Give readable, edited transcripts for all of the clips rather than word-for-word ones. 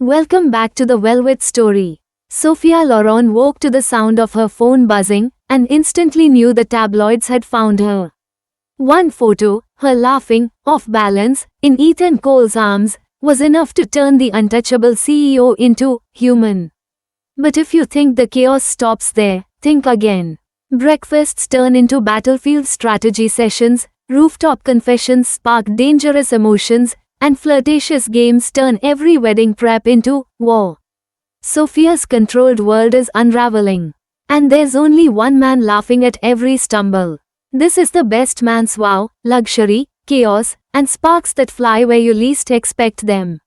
Welcome back to the Velvet Story. Sophia Loren woke to the sound of her phone buzzing and instantly knew the tabloids had found her. One photo, her laughing, off balance, in Ethan Cole's arms, was enough to turn the untouchable CEO into human. But if you think the chaos stops there, think again. Breakfasts turn into battlefield strategy sessions, rooftop confessions spark dangerous emotions, and flirtatious games turn every wedding prep into war. Sophia's controlled world is unraveling. And there's only one man laughing at every stumble. This is the best man's wow, luxury, chaos, and sparks that fly where you least expect them.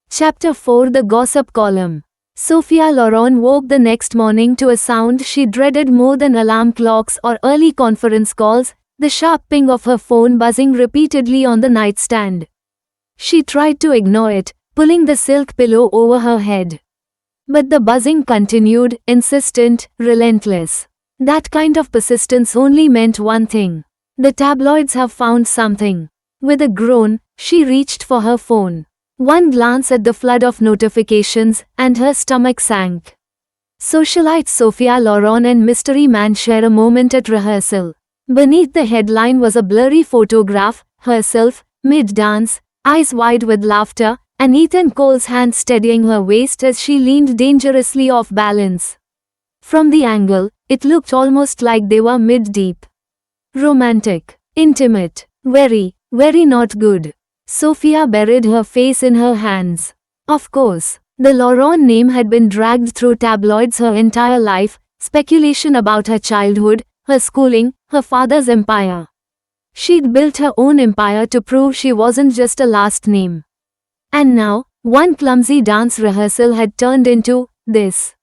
Chapter 4: The Gossip Column. Sophia Loren woke the next morning to a sound she dreaded more than alarm clocks or early conference calls, the sharp ping of her phone buzzing repeatedly on the nightstand. She tried to ignore it, pulling the silk pillow over her head. But the buzzing continued, insistent, relentless. That kind of persistence only meant one thing. The tabloids have found something. With a groan, she reached for her phone. One glance at the flood of notifications, and her stomach sank. Socialite Sophia Loren and mystery man share a moment at rehearsal. Beneath the headline was a blurry photograph, herself, mid-dance, eyes wide with laughter, and Ethan Cole's hand steadying her waist as she leaned dangerously off balance. From the angle, it looked almost like they were mid-deep. Romantic. Intimate. Very, very not good. Sophia buried her face in her hands. Of course, the Loren name had been dragged through tabloids her entire life, speculation about her childhood, her schooling, her father's empire. She'd built her own empire to prove she wasn't just a last name. And now, one clumsy dance rehearsal had turned into this.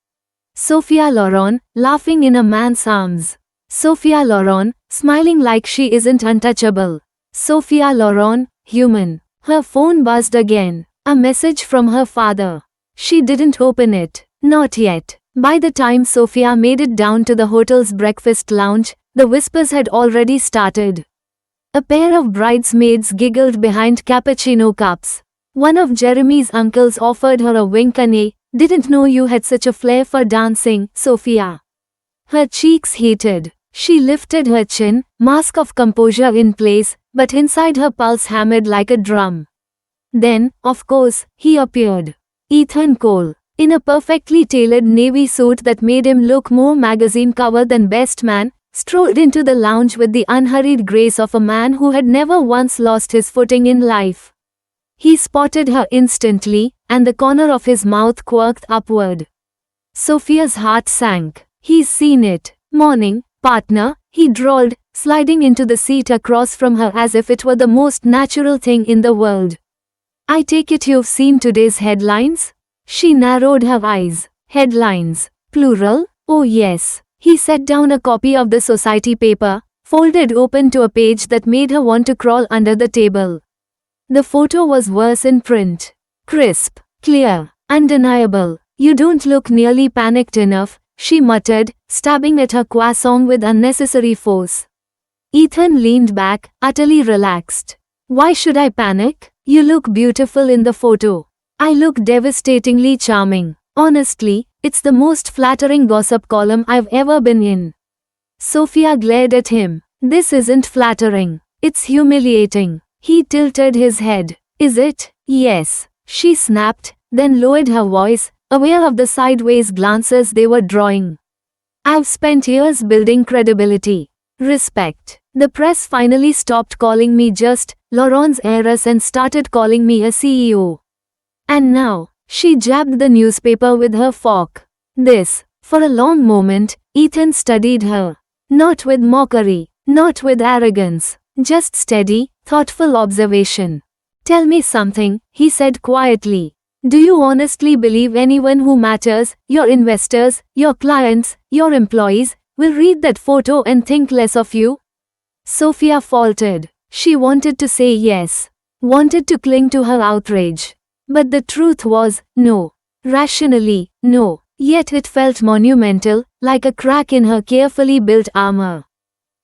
Sophia Loren, laughing in a man's arms. Sophia Loren, smiling like she isn't untouchable. Sophia Loren, human. Her phone buzzed again. A message from her father. She didn't open it. Not yet. By the time Sophia made it down to the hotel's breakfast lounge, the whispers had already started. A pair of bridesmaids giggled behind cappuccino cups. One of Jeremy's uncles offered her a wink and a, "Didn't know you had such a flair for dancing, Sophia." Her cheeks heated. She lifted her chin, mask of composure in place, but inside her pulse hammered like a drum. Then, of course, he appeared. Ethan Cole. In a perfectly tailored navy suit that made him look more magazine cover than best man, strolled into the lounge with the unhurried grace of a man who had never once lost his footing in life. He spotted her instantly, and the corner of his mouth quirked upward. Sophia's heart sank. "He's seen it. Morning, partner," he drawled, sliding into the seat across from her as if it were the most natural thing in the world. "I take it you've seen today's headlines?" She narrowed her eyes. "Headlines? Plural? Oh yes." He set down a copy of the society paper, folded open to a page that made her want to crawl under the table. The photo was worse in print. Crisp, clear, undeniable. "You don't look nearly panicked enough," she muttered, stabbing at her croissant with unnecessary force. Ethan leaned back, utterly relaxed. "Why should I panic? You look beautiful in the photo." "I look devastatingly charming. Honestly, it's the most flattering gossip column I've ever been in." Sophia glared at him. "This isn't flattering. It's humiliating." He tilted his head. "Is it?" "Yes," she snapped, then lowered her voice, aware of the sideways glances they were drawing. "I've spent years building credibility. Respect. The press finally stopped calling me just Loren's heiress and started calling me a CEO. And now," she jabbed the newspaper with her fork. "This." For a long moment, Ethan studied her. Not with mockery, not with arrogance, just steady, thoughtful observation. "Tell me something," he said quietly. "Do you honestly believe anyone who matters, your investors, your clients, your employees, will read that photo and think less of you?" Sophia faltered. She wanted to say yes. Wanted to cling to her outrage. But the truth was, no. Rationally, no. Yet it felt monumental, like a crack in her carefully built armor.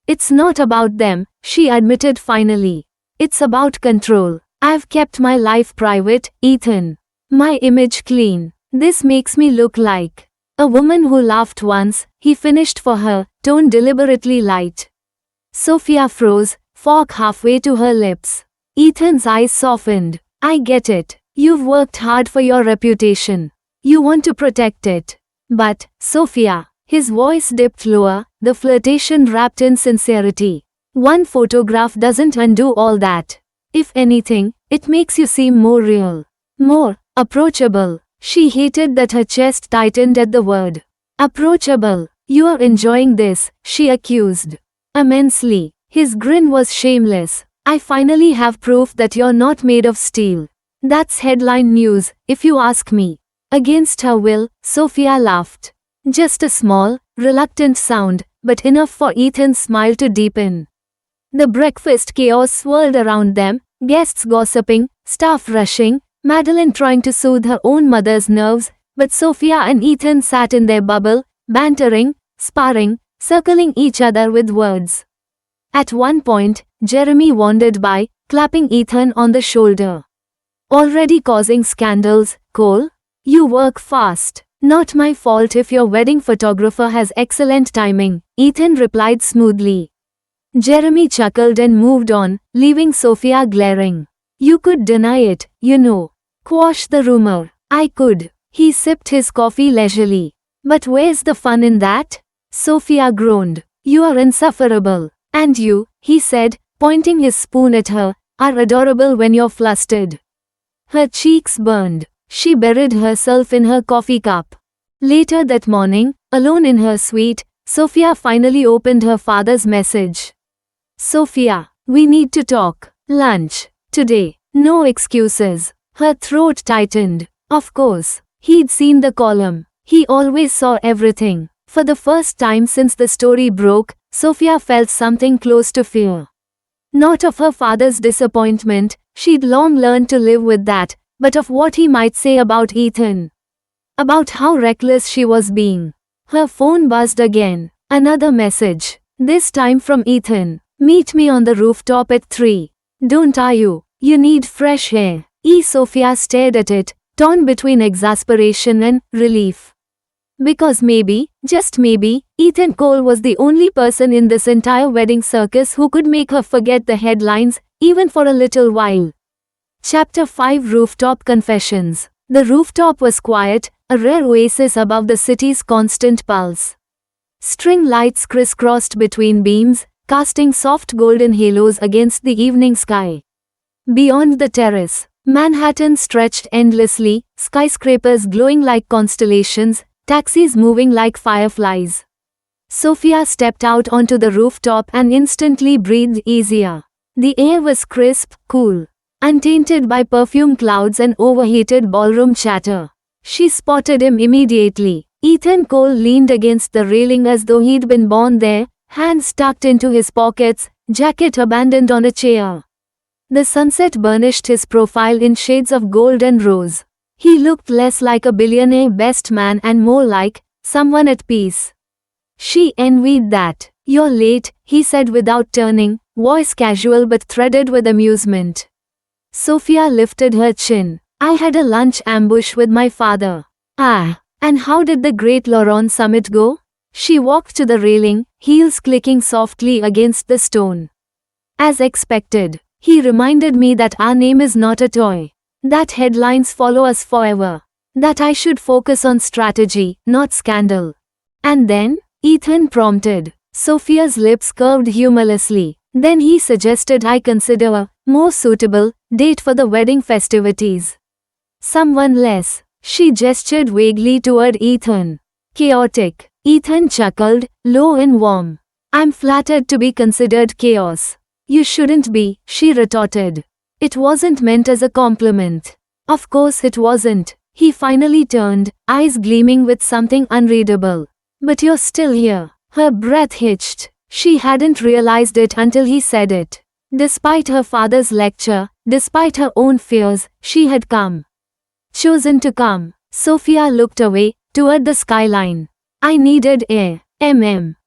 "It's not about them," she admitted finally. "It's about control. I've kept my life private, Ethan. My image clean. This makes me look like a woman who laughed once, he finished for her, tone deliberately light. Sophia froze, fork halfway to her lips. Ethan's eyes softened. I get it. You've worked hard for your reputation. You want to protect it. But, Sophia, his voice dipped lower, the flirtation wrapped in sincerity. One photograph doesn't undo all that. If anything, it makes you seem more real. More approachable. She hated that her chest tightened at the word. Approachable. You are enjoying this, she accused. Immensely. His grin was shameless. I finally have proof that you're not made of steel. That's headline news, if you ask me. Against her will, Sophia laughed. Just a small, reluctant sound, but enough for Ethan's smile to deepen. The breakfast chaos swirled around them, guests gossiping, staff rushing, Madeline trying to soothe her own mother's nerves, but Sophia and Ethan sat in their bubble, bantering, sparring, circling each other with words. At one point, Jeremy wandered by, clapping Ethan on the shoulder. Already causing scandals, Cole? You work fast. Not my fault if your wedding photographer has excellent timing, Ethan replied smoothly. Jeremy chuckled and moved on, leaving Sophia glaring. You could deny it, you know. Quash the rumor. I could. He sipped his coffee leisurely. But where's the fun in that? Sophia groaned. You are insufferable. And you, he said, pointing his spoon at her, are adorable when you're flustered. Her cheeks burned. She buried herself in her coffee cup. Later that morning, alone in her suite, Sophia finally opened her father's message. Sophia, we need to talk. Lunch. Today. No excuses. Her throat tightened. Of course. He'd seen the column. He always saw everything. For the first time since the story broke, Sophia felt something close to fear. Not of her father's disappointment, she'd long learned to live with that, but of what he might say about Ethan. About how reckless she was being. Her phone buzzed again. Another message. This time from Ethan. Meet me on the rooftop at 3. Don't you? You need fresh air. Sophia stared at it, torn between exasperation and relief. Because maybe, just maybe, Ethan Cole was the only person in this entire wedding circus who could make her forget the headlines, even for a little while. Chapter 5 Rooftop Confessions. The rooftop was quiet, a rare oasis above the city's constant pulse. String lights crisscrossed between beams, casting soft golden halos against the evening sky. Beyond the terrace, Manhattan stretched endlessly, skyscrapers glowing like constellations, taxis moving like fireflies. Sophia stepped out onto the rooftop and instantly breathed easier. The air was crisp, cool, untainted by perfume clouds and overheated ballroom chatter. She spotted him immediately. Ethan Cole leaned against the railing as though he'd been born there, hands tucked into his pockets, jacket abandoned on a chair. The sunset burnished his profile in shades of gold and rose. He looked less like a billionaire best man and more like someone at peace. She envied that. You're late, he said without turning, voice casual but threaded with amusement. Sophia lifted her chin. I had a lunch ambush with my father. Ah, and how did the Great Laurent Summit go? She walked to the railing, heels clicking softly against the stone. As expected, he reminded me that our name is not a toy. That headlines follow us forever. That I should focus on strategy, not scandal. And then, Ethan prompted. Sophia's lips curved humorously. Then he suggested I consider a more suitable date for the wedding festivities. Someone less. She gestured vaguely toward Ethan. Chaotic. Ethan chuckled, low and warm. I'm flattered to be considered chaos. You shouldn't be, she retorted. It wasn't meant as a compliment. Of course it wasn't. He finally turned, eyes gleaming with something unreadable. But you're still here. Her breath hitched. She hadn't realized it until he said it. Despite her father's lecture, despite her own fears, she had come. Chosen to come. Sophia looked away, toward the skyline. I needed air.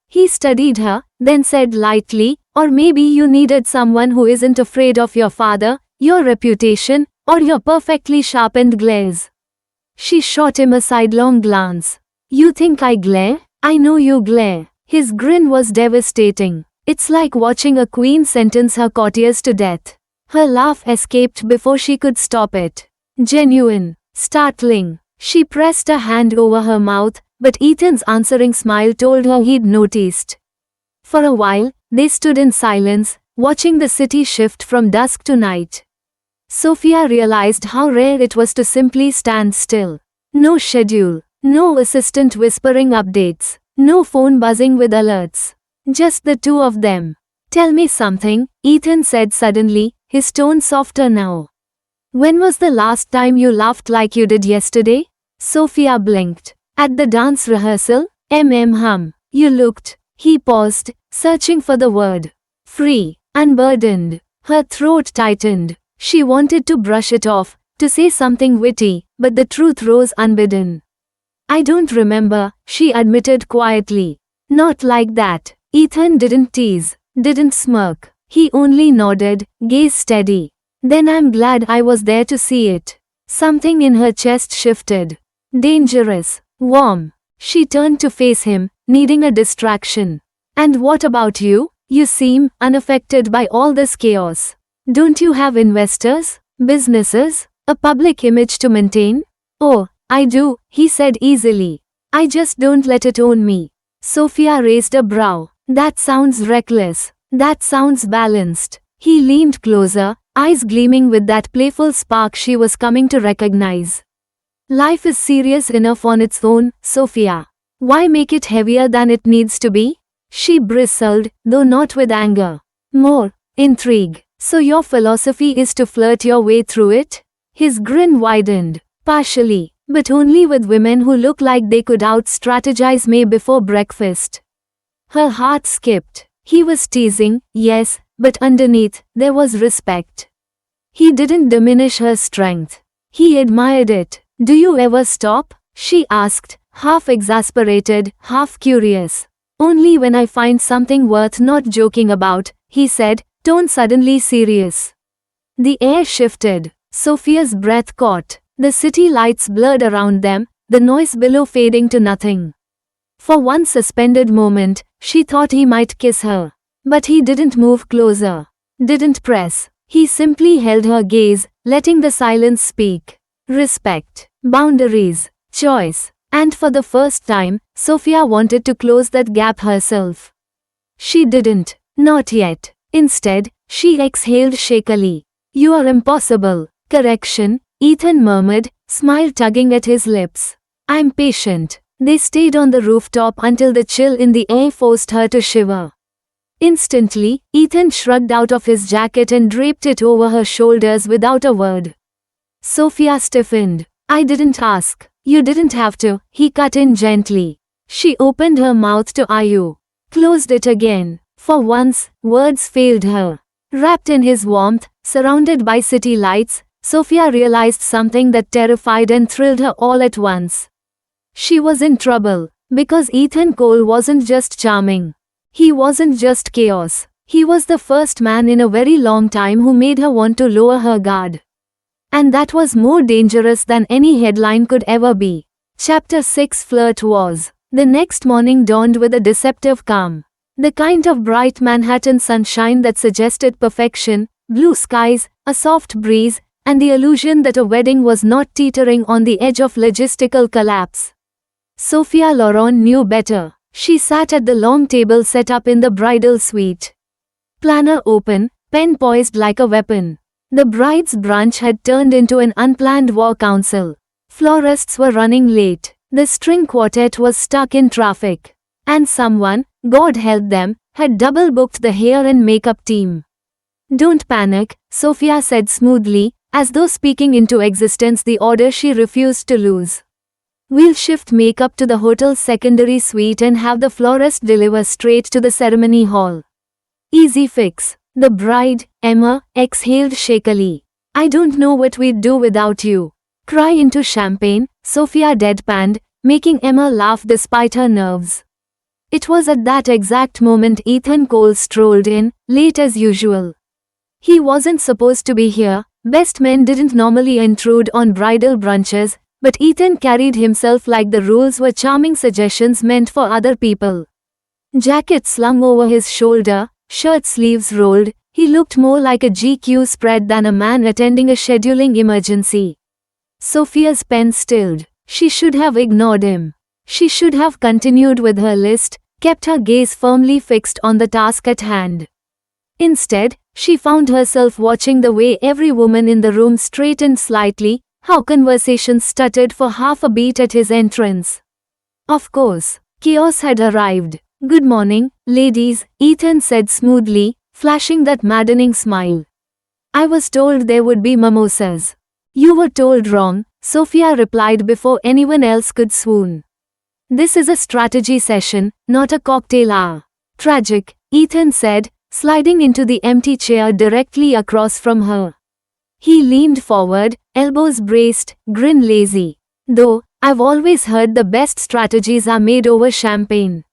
He studied her, then said lightly, or maybe you needed someone who isn't afraid of your father, your reputation, or your perfectly sharpened glares. She shot him a sidelong glance. You think I glare? I know you glare. His grin was devastating. It's like watching a queen sentence her courtiers to death. Her laugh escaped before she could stop it. Genuine. Startling. She pressed a hand over her mouth, but Ethan's answering smile told her he'd noticed. For a while, they stood in silence, watching the city shift from dusk to night. Sophia realized how rare it was to simply stand still. No schedule, no assistant whispering updates, no phone buzzing with alerts. Just the two of them. Tell me something, Ethan said suddenly, his tone softer now. When was the last time you laughed like you did yesterday? Sophia blinked. At the dance rehearsal? Hum. You looked. He paused, searching for the word. Free, unburdened. Her throat tightened. She wanted to brush it off, to say something witty, but the truth rose unbidden. I don't remember, she admitted quietly. Not like that. Ethan didn't tease, didn't smirk. He only nodded, gaze steady. Then I'm glad I was there to see it. Something in her chest shifted. Dangerous, warm. She turned to face him, needing a distraction. And what about you? You seem unaffected by all this chaos. Don't you have investors, businesses, a public image to maintain? Oh, I do, he said easily. I just don't let it own me. Sophia raised a brow. That sounds reckless. That sounds balanced. He leaned closer, eyes gleaming with that playful spark she was coming to recognize. Life is serious enough on its own, Sophia. Why make it heavier than it needs to be? She bristled, though not with anger. More, intrigue. So your philosophy is to flirt your way through it? His grin widened. Partially, but only with women who look like they could out-strategize me before breakfast. Her heart skipped. He was teasing, yes, but underneath, there was respect. He didn't diminish her strength. He admired it. Do you ever stop? She asked, half exasperated, half curious. Only when I find something worth not joking about, he said, tone suddenly serious. The air shifted. Sophia's breath caught. The city lights blurred around them, the noise below fading to nothing. For one suspended moment, she thought he might kiss her. But he didn't move closer. Didn't press. He simply held her gaze, letting the silence speak. Respect. Boundaries. Choice. And for the first time, Sophia wanted to close that gap herself. She didn't. Not yet. Instead, she exhaled shakily. You are impossible. Correction, Ethan murmured, smile tugging at his lips. I'm patient. They stayed on the rooftop until the chill in the air forced her to shiver. Instantly, Ethan shrugged out of his jacket and draped it over her shoulders without a word. Sophia stiffened. I didn't ask. You didn't have to, he cut in gently. She opened her mouth to you. Closed it again. For once, words failed her. Wrapped in his warmth, surrounded by city lights, Sophia realized something that terrified and thrilled her all at once. She was in trouble, because Ethan Cole wasn't just charming. He wasn't just chaos. He was the first man in a very long time who made her want to lower her guard. And that was more dangerous than any headline could ever be. Chapter 6 Flirt Wars. The next morning dawned with a deceptive calm. The kind of bright Manhattan sunshine that suggested perfection, blue skies, a soft breeze, and the illusion that a wedding was not teetering on the edge of logistical collapse. Sophia Loren knew better. She sat at the long table set up in the bridal suite. Planner open, pen poised like a weapon. The bride's brunch had turned into an unplanned war council. Florists were running late. The string quartet was stuck in traffic. And someone, God help them, had double-booked the hair and makeup team. Don't panic, Sophia said smoothly, as though speaking into existence the order she refused to lose. We'll shift makeup to the hotel's secondary suite and have the florist deliver straight to the ceremony hall. Easy fix. The bride, Emma, exhaled shakily. I don't know what we'd do without you. Cry into champagne, Sophia deadpanned, making Emma laugh despite her nerves. It was at that exact moment Ethan Cole strolled in, late as usual. He wasn't supposed to be here. Best men didn't normally intrude on bridal brunches, But Ethan carried himself like the rules were charming suggestions meant for other people. Jacket slung over his shoulder, shirt sleeves rolled, he looked more like a GQ spread than a man attending a scheduling emergency. Sophia's pen stilled. She should have ignored him. She should have continued with her list, kept her gaze firmly fixed on the task at hand. Instead, she found herself watching the way every woman in the room straightened slightly, how conversations stuttered for half a beat at his entrance. Of course, chaos had arrived. "Good morning, ladies," Ethan said smoothly, flashing that maddening smile. "I was told there would be mimosas." "You were told wrong," Sophia replied before anyone else could swoon. "This is a strategy session, not a cocktail hour." "Tragic," Ethan said, sliding into the empty chair directly across from her. He leaned forward, elbows braced, grin lazy. "Though, I've always heard the best strategies are made over champagne."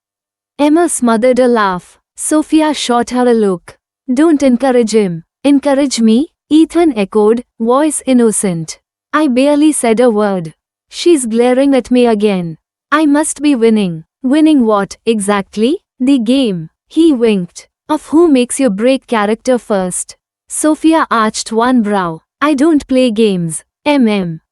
Emma smothered a laugh. Sophia shot her a look. "Don't encourage him." "Encourage me?" Ethan echoed, voice innocent. "I barely said a word." She's glaring at me again. "I must be winning." "Winning what, exactly?" "The game." He winked. "Of who makes you break character first." Sophia arched one brow. "I don't play games.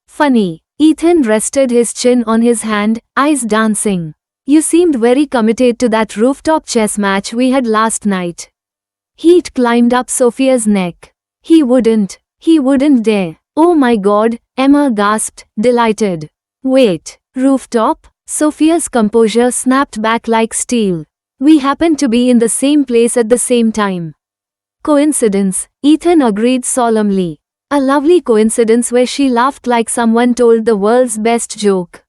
Funny." Ethan rested his chin on his hand, eyes dancing. "You seemed very committed to that rooftop chess match we had last night." Heat climbed up Sophia's neck. He wouldn't dare." "Oh my God," Emma gasped, delighted. "Wait, rooftop?" Sophia's composure snapped back like steel. "We happened to be in the same place at the same time." "Coincidence," Ethan agreed solemnly. "A lovely coincidence where she laughed like someone told the world's best joke."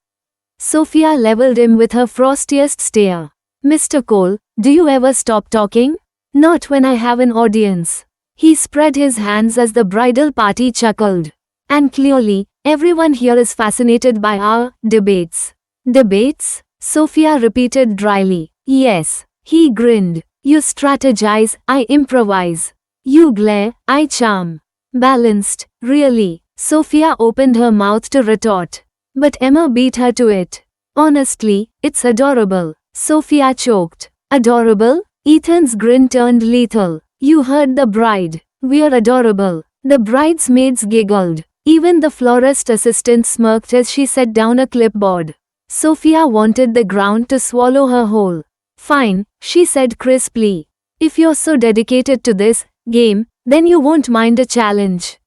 Sophia leveled him with her frostiest stare. "Mr. Cole, do you ever stop talking?" "Not when I have an audience." He spread his hands as the bridal party chuckled. "And clearly, everyone here is fascinated by our debates." "Debates?" Sophia repeated dryly. "Yes." He grinned. "You strategize, I improvise. You glare, I charm. Balanced, really." Sophia opened her mouth to retort. But Emma beat her to it. "Honestly, it's adorable." Sophia choked. "Adorable?" Ethan's grin turned lethal. "You heard the bride. We're adorable." The bridesmaids giggled. Even the florist assistant smirked as she set down a clipboard. Sophia wanted the ground to swallow her whole. "Fine," she said crisply. "If you're so dedicated to this game, then you won't mind a challenge."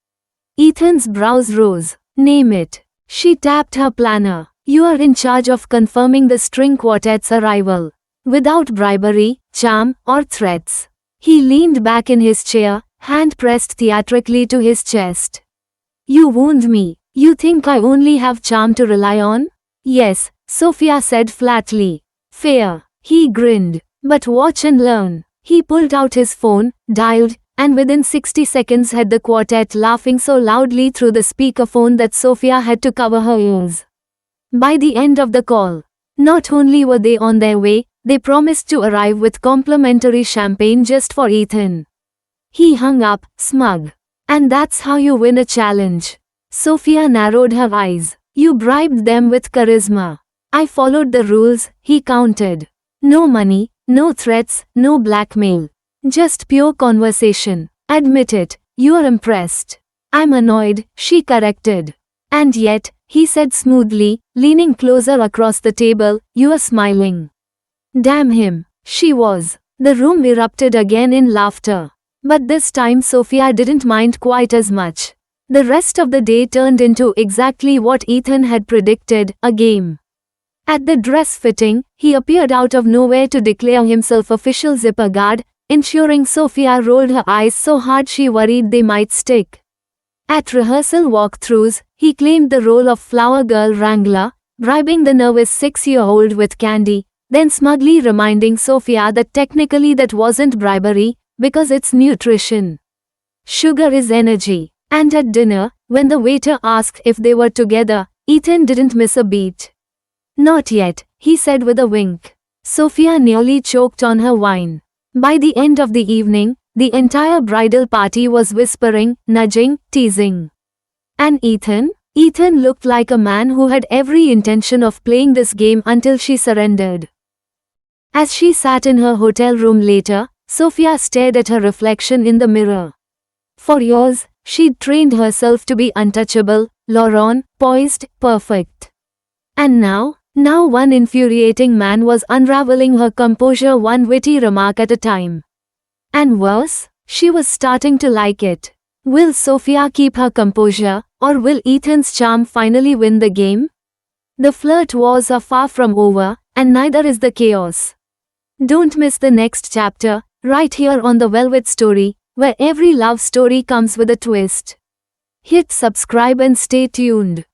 Ethan's brows rose. "Name it." She tapped her planner. "You are in charge of confirming the string quartet's arrival. Without bribery, charm, or threats." He leaned back in his chair, hand pressed theatrically to his chest. "You wound me. You think I only have charm to rely on?" "Yes," Sophia said flatly. "Fair." He grinned. "But watch and learn." He pulled out his phone, dialed, and within 60 seconds had the quartet laughing so loudly through the speakerphone that Sophia had to cover her ears. By the end of the call, not only were they on their way, they promised to arrive with complimentary champagne just for Ethan. He hung up, smug. "And that's how you win a challenge." Sophia narrowed her eyes. "You bribed them with charisma." "I followed the rules," he countered. "No money, no threats, no blackmail. Just pure conversation. Admit it, you're impressed." "I'm annoyed," she corrected. "And yet," he said smoothly, leaning closer across the table, "you're smiling." Damn him. She was. The room erupted again in laughter. But this time Sophia didn't mind quite as much. The rest of the day turned into exactly what Ethan had predicted, a game. At the dress fitting, he appeared out of nowhere to declare himself official zipper guard, ensuring Sophia rolled her eyes so hard she worried they might stick. At rehearsal walkthroughs, he claimed the role of flower girl wrangler, bribing the nervous 6-year-old with candy, then smugly reminding Sophia that technically that wasn't bribery, because it's nutrition. Sugar is energy. And at dinner, when the waiter asked if they were together, Ethan didn't miss a beat. "Not yet," he said with a wink. Sophia nearly choked on her wine. By the end of the evening, the entire bridal party was whispering, nudging, teasing. "And Ethan?" Ethan looked like a man who had every intention of playing this game until she surrendered. As she sat in her hotel room later, Sophia stared at her reflection in the mirror. For years, she'd trained herself to be untouchable, Laurent, poised, perfect. And now one infuriating man was unraveling her composure one witty remark at a time. And worse, she was starting to like it. Will Sophia keep her composure, or will Ethan's charm finally win the game? The flirt wars are far from over, and neither is the chaos. Don't miss the next chapter, right here on The Velvet Story, where every love story comes with a twist. Hit subscribe and stay tuned.